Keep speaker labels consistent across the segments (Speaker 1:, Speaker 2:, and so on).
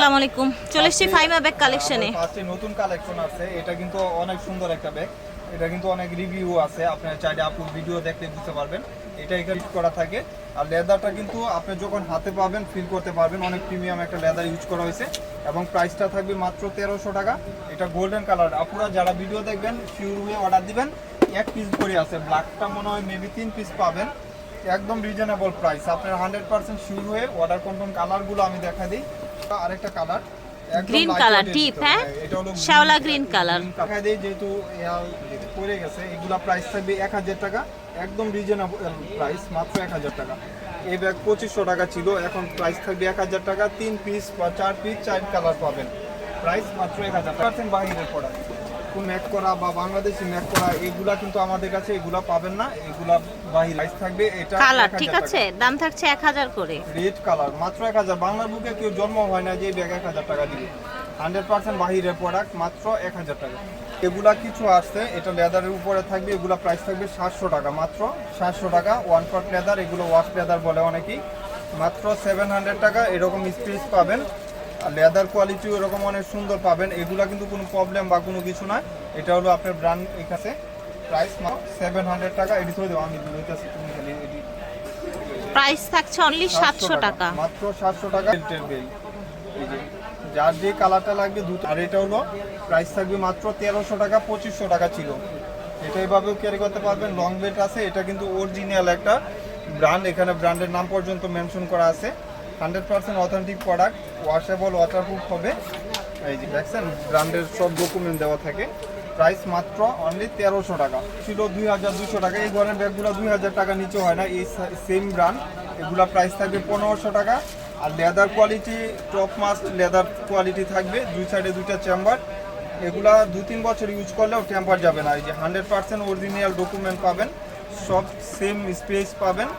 Speaker 1: আসসালামু আলাইকুম। চলে এসেছি ফাইমা ব্যাগ কালেকশনে।
Speaker 2: ফার্স্টে নতুন কালেকশন আছে, এটা কিন্তু অনেক সুন্দর একটা ব্যাগ। এটা কিন্তু অনেক রিভিউ আছে, আপনারা চাইলে আপুর ভিডিও দেখলে বুঝতে পারবেন। এটা এখানে ইউজ করা থাকে, আর লেদারটা কিন্তু আপনি যখন হাতে পাবেন ফিল করতে পারবেন অনেক প্রিমিয়াম একটা লেদার ইউজ করা হয়েছে। এবং প্রাইসটা থাকবে মাত্র 1300 টাকা। এটা গোল্ডেন কালার। আপুরা যারা ভিডিও দেখবেন শিওর হয়ে অর্ডার দিবেন। এক পিস করে আছে, ব্ল্যাকটা মনে হয় মেবি 3 পিস পাবেন। একদম রিজনেবল প্রাইস, আপনার 100% শিওর হয়ে অর্ডার করবেন। কালারগুলো আমি দেখা দিই। আরেকটা কালার
Speaker 1: গ্রিন কালার ডিপ, হ্যাঁ শ্যাওলা গ্রিন কালার
Speaker 2: দেখা দেই, যেহেতু পড়ে গেছে। এগুলা প্রাইস থাকবে 1000 টাকা, একদম রিজনেবল প্রাইস, মাত্র 1000 টাকা। এই ব্যাগ 2500 টাকা ছিল, এখন প্রাইস থাকবে 1000 টাকা। 3 পিস বা 4 পিস 4 কালার পাবেন, প্রাইস মাত্র 1000 টাকা। বাহিরের প্রোডাক্ট ম্যাক করা বা বাংলাদেশি ম্যাক করা এগুলা কিন্তু আমাদের কাছে এগুলা পাবেন না, এগুলা বাহির। প্রাইস থাকবে এটা
Speaker 1: কালার, ঠিক আছে, দাম থাকছে 1000 করে।
Speaker 2: রেড কালার মাত্র 1000। বাংলার বুকে কেউ জন্ম হয় না যে এই ব্যাগ 1000 টাকা দিবে। 100% বাহিরের প্রোডাক্ট, মাত্র 1000 টাকা। এগুলা কিছু আসছে, এটা লেদারের উপরে থাকবে। এগুলা প্রাইস থাকবে 700 টাকা, মাত্র 700 টাকা। 1 পার্ট লেদার, এগুলো ওয়াশ লেদার বলে অনেকেই। মাত্র 700 টাকা। এরকম স্পেস পাবেন, আর লেদার কোয়ালিটি এরকম অনেক সুন্দর পাবেন। এগুলা কিন্তু কোনো প্রবলেম বা কোনো কিছু নয়। এটা হলো আপনার ব্র্যান্ড এখানে। প্রাইস মাত্র 700 টাকা। এটি ধরে দেবো আমি দুইটাছি, তুমি খালি এটি।
Speaker 1: প্রাইস থাকছে অনলি 700 টাকা,
Speaker 2: মাত্র 700 টাকা। এই যে যার যে কালারটা লাগবে দুটো। আর এটা হলো প্রাইস থাকবে মাত্র 1300 টাকা। 2500 টাকা ছিল। এটা এইভাবেও ক্যারি করতে পারবেন। লং বেল্ট আছে, এটা কিন্তু অরিজিনাল একটা ব্র্যান্ড, এখানে ব্র্যান্ডের নাম পর্যন্ত মেনশন করা আছে। 100% অথেন্টিক প্রোডাক্ট, ওয়াশেবল, ওয়াটারপ্রুফ হবে। এই যে দেখছেন ব্র্যান্ডের সব ডকুমেন্ট দেওয়া থাকে। প্রাইস মাত্র অনলি 1300 টাকা ছিল। 2200 টাকা। এই ধরনের ব্যাগগুলো 2000 টাকা নিচে হয় না, এই সেম ব্র্যান্ড। এগুলা প্রাইস থাকবে 1500 টাকা। আর leather quality top must leather quality থাকবে, দুই সাইডে দুইটা চেম্বার। এগুলা 2-3 বছর ইউজ করলেও টেম্পার যাবে না। এই যে 100% অরিজিনাল ডকুমেন্ট পাবেন, সব সেম স্পেস পাবেন।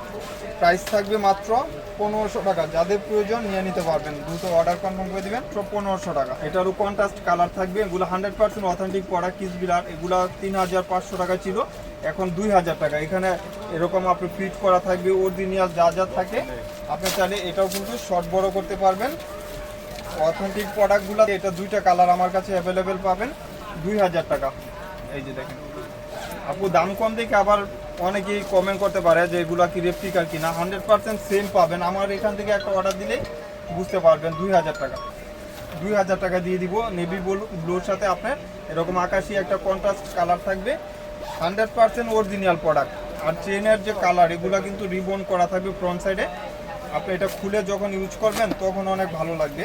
Speaker 2: প্রাইস থাকবে মাত্র 1500 টাকা। যাদের প্রয়োজন নিয়ে নিতে পারবেন, দ্রুত অর্ডার কনফার্ম করে দিবেন। সব 1500 টাকা। এটারও কন্ট্রাস্ট কালার থাকবে। এগুলো 100% অথেন্টিক প্রোডাক্ট। কিসবিলার এগুলা 3500 টাকা ছিল, এখন 2000 টাকা। এখানে এরকম আপনি ফিট করা থাকবে, অরিজিনাল যা যা থাকে। আপনি চাইলে এটাও কিন্তু শর্ট বড় করতে পারবেন। অথেন্টিক প্রোডাক্টগুলো এটা দুইটা কালার আমার কাছে অ্যাভেলেবেল পাবেন, 2000 টাকা। এই যে দেখেন আপু, দাম কম দেখে আবার অনেকেই কমেন্ট করতে পারে যে এগুলো কি রেপ্লিকার কিনা। 100% সেম পাবেন। আমার এখান থেকে একটা অর্ডার দিলে বুঝতে পারবেন। 2000 টাকা, 2000 টাকা দিয়ে দিব। নেভি ব্লুর সাথে আপনার এরকম আকাশি একটা কন্ট্রাস্ট কালার থাকবে। 100% অরিজিনাল প্রোডাক্ট। আর চেনের যে কালার, এগুলো কিন্তু রিবন করা থাকবে ফ্রন্ট সাইডে। আপনি এটা খুলে যখন ইউজ করবেন তখন অনেক ভালো লাগবে।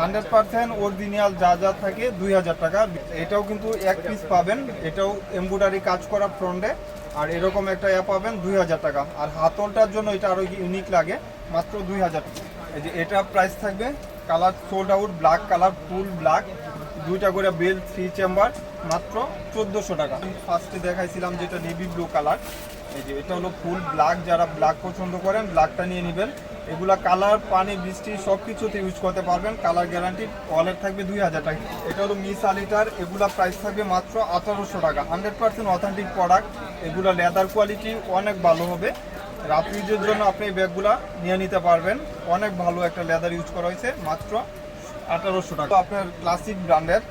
Speaker 2: 100% অরিজিনাল যা যা থাকে 2000 টাকা। এটাও কিন্তু এক পিস পাবেন, এটাও এমব্রয়ডারি কাজ করা ফ্রন্টে। আর এরকম একটা পাবেন 2000 টাকা। আর হাতলটার জন্য এটা আরও ইউনিক লাগে, মাত্র 2000 টাকা। এই যে এটা প্রাইস থাকবে, colour sold out, black colour, full black, দুইটা করে বেল্ট, 3 চেম্বার, মাত্র 1400 টাকা। ফার্স্টে দেখাইছিলাম যেটা নেভি ব্লু কালার। এই যে এটা হলো ফুল ব্ল্যাক, যারা ব্ল্যাক পছন্দ করেন ব্ল্যাকটা নিয়ে নেবেন। এগুলা কালার, পানি, বৃষ্টি সব কিছুতে ইউজ করতে পারবেন। কালার গ্যারান্টি, ওয়ালেট থাকবে 2000 টাকা। এটা হলো মিস আলিটার, এগুলা প্রাইস থাকবে মাত্র 1800 টাকা। 100% অথেন্টিক প্রোডাক্ট। এগুলা লেদার কোয়ালিটি অনেক ভালো হবে। রাত ইউজের জন্য আপনি এই ব্যাগগুলা নিয়ে নিতে পারবেন। অনেক ভালো একটা লেদার ইউজ করা হয়েছে, মাত্র 1800 টাকা। আপনার ক্লাসিক ব্র্যান্ডের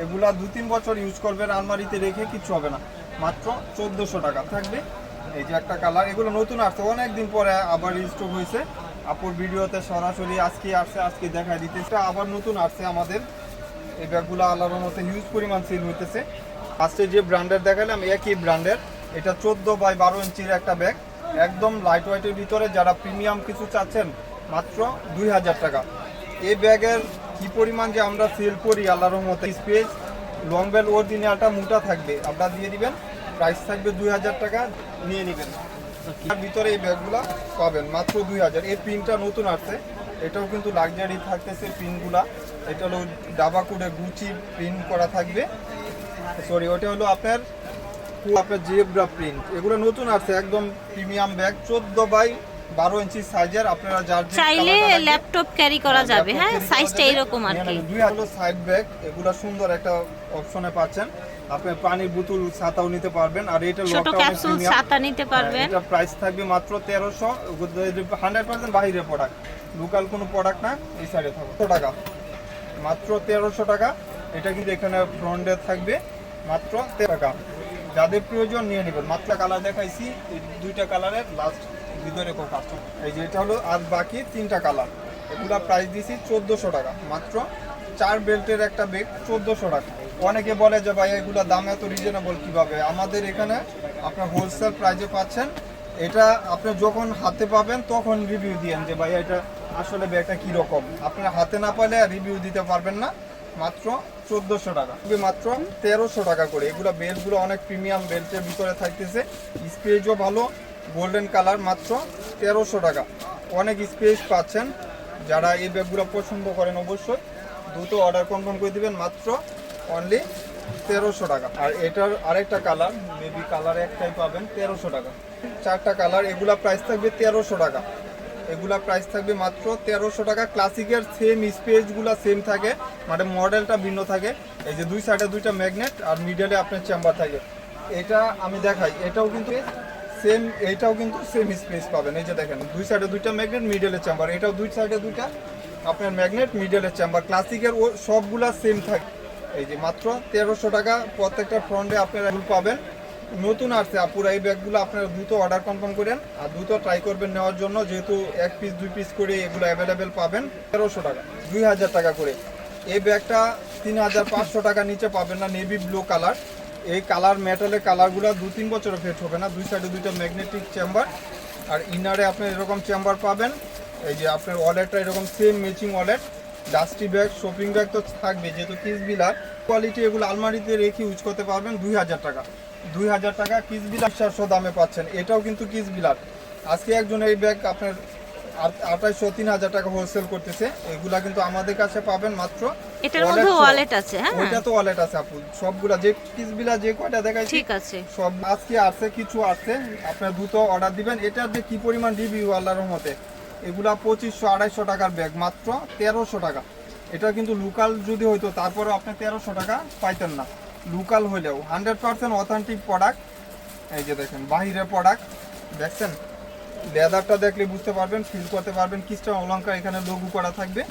Speaker 2: এগুলা 2-3 বছর ইউজ করবেন, আলমারিতে রেখে কিছু হবে না, মাত্র 1400 টাকা থাকবে। এই যে একটা কালার, এগুলো নতুন আসছে, অনেকদিন পরে আবার রিস্টক হয়েছে। আপুর ভিডিওতে সরাসরি আজকে আসছে, আজকে দেখাই দিতেছে। আবার নতুন আসছে আমাদের এই ব্যাগগুলো। আল্লাহর মতো হিউজ পরিমাণ সেল হইতেছে। ফার্স্টে যে ব্র্যান্ডের দেখালাম একই ব্র্যান্ডের, এটা 14x12 ইঞ্চির একটা ব্যাগ, একদম লাইট ওয়েটের ভিতরে। যারা প্রিমিয়াম কিছু চাচ্ছেন, মাত্র 2000 টাকা। এই ব্যাগের কি পরিমাণ যে আমরা সেল করি আল্লাহর মতো। স্পেস লং বেল অরিজিনালটা মোটা থাকবে, আপনারা দিয়ে দিবেন। প্রাইস থাকবে 2000 টাকা, নিয়ে নেবেন। তার ভিতরে এই ব্যাগগুলো পাবেন মাত্র 2000। এই প্রিন্টটা নতুন আসছে, এটাও কিন্তু লাক্সারি থাকতেছে প্রিন্টগুলা। এটা হলো ডাবা কোডে গুচি প্রিন্ট করা থাকবে। সরি, ওটা হলো আপনার জিব্রা প্রিন্ট। এগুলো নতুন আসছে, একদম প্রিমিয়াম ব্যাগ। 14x12 ইঞ্চি সাইজের। আপনারা যার
Speaker 1: চাইলে ল্যাপটপ ক্যারি করা যাবে, হ্যাঁ সাইজটা এরকম আর কি।
Speaker 2: দুই হলো সাইড ব্যাগ, এগুলো সুন্দর একটা অপশনে পাচ্ছেন। আপনি পানির বোতল, ছাতাও নিতে পারবেন। আর এটা
Speaker 1: ছোট ক্যাপসুল ছাতা নিতে পারবেন।
Speaker 2: এটা প্রাইস থাকবে মাত্র 1300। 100% বাইরের প্রোডাক্ট, লোকাল কোনো প্রোডাক্ট না। এই সাইডে থাকবে 100 টাকা। মাত্র 1300 টাকা। এটা কিন্তু এখানে ফ্রন্টে থাকবে মাত্র 13 টাকা। যাদের প্রয়োজন নিয়ে নেবেন। মাত্র কালার দেখাইছি, এই দুইটা কালারের লাস্ট ভিতরে কাস্টম। এই যে এটা হলো, আর বাকি 3টা কালার, এগুলা প্রাইস দিছি 1400 টাকা। মাত্র 4 বেল্টের একটা ব্যাগ 1400 টাকা। অনেকে বলে যে ভাই এগুলা দাম এত রিজনেবল কিভাবে? আমাদের এখানে আপনার হোলসেল প্রাইসে পাচ্ছেন। এটা আপনি যখন হাতে পাবেন তখন রিভিউ দিয়েন যে ভাই এটা আসলে ব্যাগটা কীরকম। আপনার হাতে না পাইলে রিভিউ দিতে পারবেন না। মাত্র 1400 টাকা, মাত্র 1300 টাকা করে। এগুলো বেল্টগুলো অনেক প্রিমিয়াম বেল্টের ভিতরে থাকতেছে, স্পেসও ভালো, গোল্ডেন কালার। মাত্র 1300 টাকা, অনেক স্পেস পাচ্ছেন। যারা এই ব্যাগগুলো পছন্দ করেন অবশ্যই দ্রুত অর্ডার কনফার্ম করে দিবেন। মাত্র অনলি 1300 টাকা। আর এটার আরেকটা কালার, বেবি কালার একটাই পাবেন 1300 টাকা। 4টা কালার, এগুলা প্রাইস থাকবে 1300 টাকা। এগুলা প্রাইস থাকবে মাত্র 1300 টাকা। ক্লাসিকের সেম স্পেসগুলো সেম থাকে, মানে মডেলটা ভিন্ন থাকে। এই যে দুই সাইডে দুইটা ম্যাগনেট আর মিডলে আপনার চেম্বার থাকে। এটা আমি দেখাই, এটাও কিন্তু সেম, এটাও কিন্তু সেম স্পেস পাবেন। এই যে দেখেন দুই সাইডে দুইটা ম্যাগনেট, মিডলে চেম্বার। এটাও দুই সাইডে দুইটা আপনার ম্যাগনেট, মিডলে চেম্বার। ক্লাসিকের ও সবগুলা সেম থাকে। এই যে মাত্র 1300 টাকা। প্রত্যেকটা ফ্রন্টে আপনারা পাবেন। নতুন আসছে আপুরা, এই ব্যাগগুলো আপনারা দ্রুত অর্ডার কনফার্ম করেন আর দ্রুত ট্রাই করবেন নেওয়ার জন্য, যেহেতু 1 পিস 2 পিস করে এগুলো অ্যাভেলেবেল পাবেন। 1300 টাকা, 2000 টাকা করে। এই ব্যাগটা 3500 টাকা নিচে পাবেন না। নেভি ব্লু কালার, এই কালার মেটালের কালারগুলো 2-3 বছরও ফেট হবে না। দুই সাইডে দুইটা ম্যাগনেটিক চেম্বার আর ইনারে আপনার এরকম চেম্বার পাবেন। এই যে আপনার ওয়ালেটটা এরকম same matching wallet. Dusty bag, shopping bag তো থাকবে, যেহেতু কিস বিলার কোয়ালিটি, এগুলো আলমারিতে রেখে ইউজ করতে পারবেন। 2000 টাকা, 2000 টাকা কিস বিলার 400 দামে পাচ্ছেন। এটাও কিন্তু কিস বিলার। আজকে একজন এই ব্যাগ আপনার 2800-3000 টাকা হোলসেল করতেছে। এগুলা কিন্তু আমাদের কাছে পাবেন মাত্র।
Speaker 1: এটার মধ্যে ওয়ালেট আছে, হ্যাঁ
Speaker 2: ওইটা তো ওয়ালেট আছে আপু। সবগুলা যে কিস বিলার যে কয়টা দেখাইছি
Speaker 1: ঠিক আছে,
Speaker 2: সব আজকে আসছে, কিছু আসছে। আপনারা দ্রুত অর্ডার দিবেন। এটার যে কি পরিমাণ রিভিউ আল্লাহর রহমতে। এগুলা 2500-2800 টাকার ব্যাগ, মাত্র 1300 টাকা। এটা কিন্তু লোকাল যদি হইতো তারপরে আপনি 1300 টাকা পাইতেন না। লোকাল হইলেও 100% অথেন্টিক প্রোডাক্ট। এই যে দেখেন বাহিরের প্রোডাক্ট দেখছেন, লেদারটা দেখলে বুঝতে পারবেন, ফিল করতে পারবেন। কিস্টান অলংকার এখানে লোগো করা থাকবে।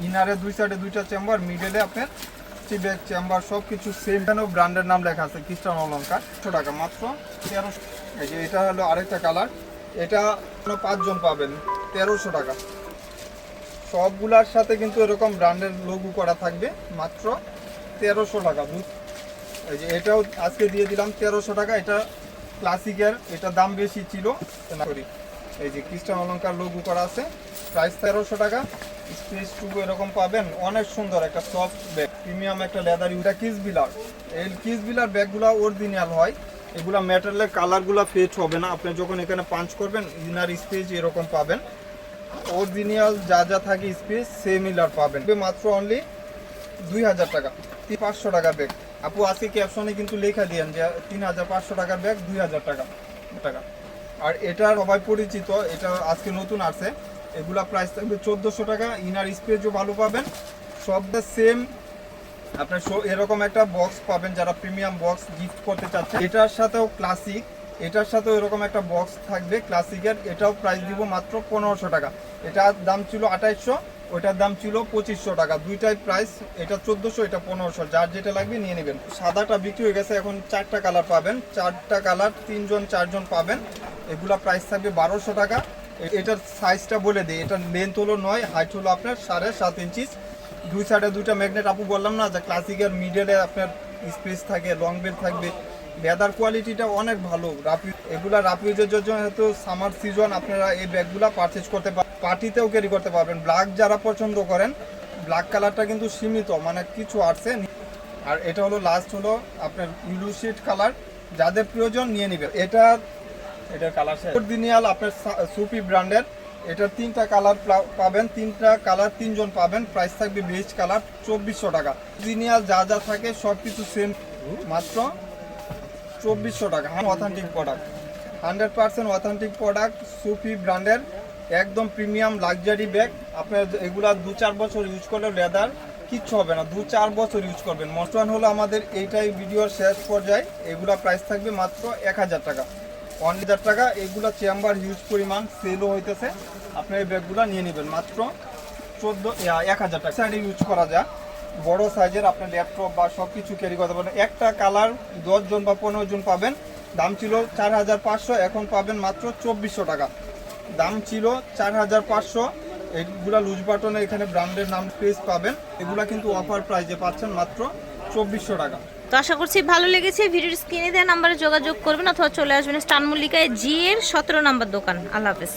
Speaker 2: ইনারে দুই সাইডে দুইটা চেম্বার, মিডলে আপনার ব্যাগ চেম্বার, সব কিছু সেম। এখানেও ব্র্যান্ডের নাম লেখা আছে কিস্টান অলংকার। 100 টাকা, মাত্র 1300। এই যে এটা হলো আরেকটা কালার, এটা 5 জন পাবেন 1300 টাকা। সবগুলার সাথে কিন্তু এরকম ব্র্যান্ডের লোগো করা থাকবে, মাত্র 1300 টাকা। এই যে এটাও আজকে দিয়ে দিলাম 1300 টাকা। এটা ক্লাসিকের, এটা দাম বেশি ছিল। এই যে ক্রিস্টান অলংকার লোগো করা আছে, প্রাইস 1300 টাকা। স্পেস টুকু এরকম পাবেন, অনেক সুন্দর একটা সফট ব্যাগ, প্রিমিয়াম একটা লেদার। এটা কিস বিলার। এই কিস বিলার ব্যাগগুলো অরিজিনাল হয়। এগুলা মেটালের কালারগুলো ফেড হবে না। আপনি যখন এখানে পাঞ্চ করবেন ইনার স্পেস এরকম পাবেন। অরিজিনাল যা যা থাকে স্পেস সেম মিলার পাবেন। মাত্র অনলি 2000 টাকা, 500 টাকার ব্যাগ। আপু আজকে ক্যাপশনে কিন্তু লেখা দিয়েন যে 3500 টাকার ব্যাগ 2000 টাকা। আর এটা সবাই পরিচিত, এটা আজকে নতুন আসছে। এগুলা প্রাইস থাকবে 1400 টাকা। ইনার স্পেসও ভালো পাবেন, সবটা সেম। আপনার এরকম একটা বক্স পাবেন যারা প্রিমিয়াম বক্স গিফট করতে চাচ্ছেন। এটার সাথেও ক্লাসিক, এটার সাথেও এরকম একটা বক্স থাকবে ক্লাসিকের। এটাও প্রাইস দিব মাত্র 1500 টাকা। এটার দাম ছিল 2800, ওইটার দাম ছিল 2500 টাকা। দুইটাই প্রাইস, এটা 1400, এটা 1500। যার যেটা লাগবে নিয়ে নেবেন। সাদাটা বিক্রি হয়ে গেছে, এখন 4টা কালার পাবেন। 4টা কালার 3 জন 4 জন পাবেন। এগুলা প্রাইস থাকবে 1200 টাকা। এটার সাইজটা বলে দিই, এটার লেন্থ হলো 9, হাইট হলো আপনার 7.5 ইঞ্চি। দুই সাইডে দুইটা ম্যাগনেট। আপু বললাম না যে ক্লাসিকের মিডলে আপনার স্পেস থাকে, লং বেল্ট থাকবে। লেদার কোয়ালিটিটা অনেক ভালো। এগুলা রাফিউজের জন্য, যেহেতু সামার সিজন, আপনারা এই ব্যাগগুলা পারচেজ করতে পারেন। পার্টিতেও ক্যারি করতে পারবেন। ব্ল্যাক যারা পছন্দ করেন, ব্ল্যাক কালারটা কিন্তু সীমিত, মানে কিছু আসছে। আর এটা হলো লাস্ট, হলো আপনার ইউলু শিট কালার। যাদের প্রয়োজন নিয়ে নেবেন। এটার কালার অরিজিনাল আপনার সুপি ব্র্যান্ডের। এটার 3টা কালার পাবেন, 3টা কালার 3 জন পাবেন। প্রাইস থাকবে বেস্ট কালার 2400 টাকা। অরিজিনাল যা যা থাকে সব কিছু সেম, মাত্র 2400 টাকা। অথেন্টিক প্রোডাক্ট, 100% অথেন্টিক প্রোডাক্ট, সুফি ব্র্যান্ডের, একদম প্রিমিয়াম লাক্সারি ব্যাগ। আপনার এগুলা 2-4 বছর ইউজ করলে লেদার কিচ্ছু হবে না, 2-4 বছর ইউজ করবেন। মোস্টওয়ান হলো আমাদের এইটাই ভিডিওর শেষ পর্যায়ে। এগুলা প্রাইস থাকবে মাত্র 1000 টাকা, 1000 টাকা। এগুলা চেম্বার হিউজ পরিমাণ সেলও হইতেছে। আপনার এই ব্যাগগুলো নিয়ে নেবেন মাত্র 1000 টাকা। সাইডে ইউজ করা যায়, বড় সাইজের আপনার ল্যাপটপ বা সব কিছু ক্যারি করতে পারেন। একটা কালার 10 জন বা 15 জন পাবেন। দাম ছিল 4500, এখন পাবেন মাত্র 2400 টাকা। দাম ছিল 4500। এইগুলা লুজ বাটনের এখানে ব্র্যান্ডের নাম পেজ পাবেন। এগুলা কিন্তু অফার প্রাইসে পাচ্ছেন মাত্র 2400 টাকা।
Speaker 1: তো আশা করছি ভালো লেগেছে। ভিডিওর স্ক্রিনে দেওয়া নাম্বারে যোগাযোগ করবেন অথবা চলে আসবেন স্টান মল্লিকায় জি এর 17 নম্বর দোকান। আল্লাহ হাফেজ।